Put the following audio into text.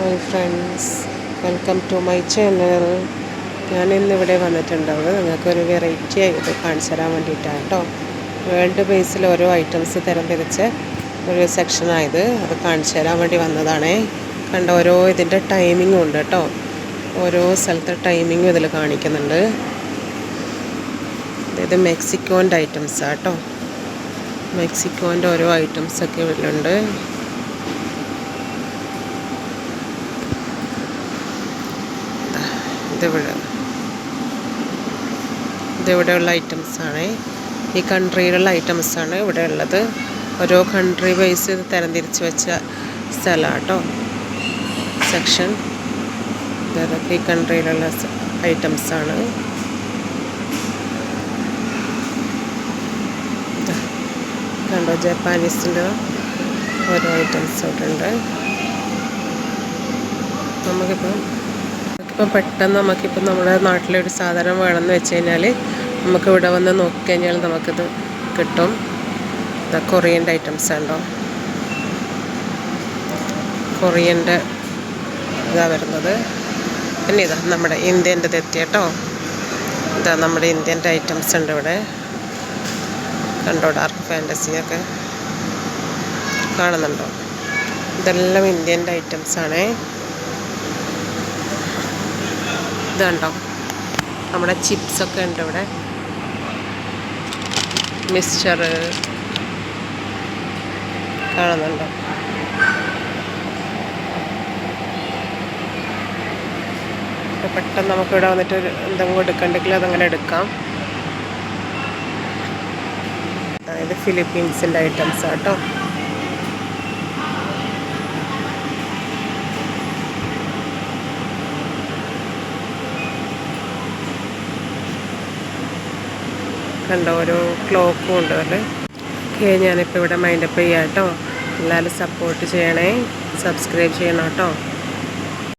Hi friends, welcome to my channel. ഞാൻ ഇന്നിവിടെ വന്നിട്ടുണ്ടാവുക നിങ്ങൾക്കൊരു വെറൈറ്റി ആയിട്ട് കാണിച്ചു തരാൻ വേണ്ടിയിട്ടാണ് കേട്ടോ. വേൾഡ് ബേസിൽ ഓരോ ഐറ്റംസ് തരംതിരിച്ച ഒരു സെക്ഷനായത്, അത് കാണിച്ചു തരാൻ വേണ്ടി വന്നതാണ്. കണ്ട ഓരോ ഇതിൻ്റെ ടൈമിങ്ങും ഉണ്ട് കേട്ടോ. ഓരോ സ്ഥലത്തെ ടൈമിങ്ങും ഇതിൽ കാണിക്കുന്നുണ്ട്. ഇത് മെക്സിക്കോൻ്റെ ഐറ്റംസാണ് കേട്ടോ. മെക്സിക്കോൻ്റെ ഓരോ ഐറ്റംസൊക്കെ ഇതിലുണ്ട്. ഇതിവിടെയുള്ള ഐറ്റംസാണ്, ഈ കൺട്രിയിലുള്ള ഐറ്റംസാണ് ഇവിടെ ഉള്ളത്. ഓരോ കൺട്രി വൈസ് ഇത് തരംതിരിച്ച് വെച്ച സ്ഥലമാണ് കേട്ടോ സെക്ഷൻ. ഇതൊക്കെ ഈ കൺട്രിയിലുള്ള ഐറ്റംസാണ്. കണ്ടോ, ജപ്പാനീസിൻ്റെ ഓരോ ഐറ്റംസ് ഇവിടെ ഉണ്ട്. നമുക്കിപ്പം പെട്ടെന്ന് നമ്മുടെ നാട്ടിലൊരു സാധനം വേണമെന്ന് വെച്ച് കഴിഞ്ഞാൽ നമുക്കിവിടെ വന്ന് നോക്കിക്കഴിഞ്ഞാൽ നമുക്കിത് കിട്ടും. ഇത് കൊറിയൻ്റെ ഐറ്റംസ് ഉണ്ടോ, കൊറിയൻ്റെ ഇതാണ് വരുന്നത്. പിന്നെ ഇതാ നമ്മുടെ ഇന്ത്യൻ്റെ എത്തി കേട്ടോ. ഇതാ നമ്മുടെ ഇന്ത്യൻ്റെ ഐറ്റംസ് ഉണ്ട് ഇവിടെ. കണ്ടോ, ഡാർക്ക് ഫാൻറ്റസിയൊക്കെ കാണുന്നുണ്ടോ? ഇതെല്ലാം ഇന്ത്യൻ്റെ ഐറ്റംസാണേ. ഇതുണ്ടോ, നമ്മുടെ ചിപ്സൊക്കെ ഉണ്ട് ഇവിടെ. മിക്സ്ചർ കാണുന്നുണ്ടോ? പെട്ടെന്ന് നമുക്കിവിടെ വന്നിട്ട് എന്തെങ്കിലും എടുക്കണ്ടെങ്കിൽ അതങ്ങനെ എടുക്കാം. ഇത് ഫിലിപ്പീൻസിൻ്റെ ഐറ്റംസ് കേട്ടോ. കണ്ടോ, ഓരോ ക്ലോക്കും ഉണ്ട് അല്ലേ. ഓക്കെ, ഞാനിപ്പോൾ ഇവിടെ മൈൻഡപ്പ് ചെയ്യാം കേട്ടോ. എല്ലാവരും സപ്പോർട്ട് ചെയ്യണേ, സബ്സ്ക്രൈബ് ചെയ്യണം കേട്ടോ.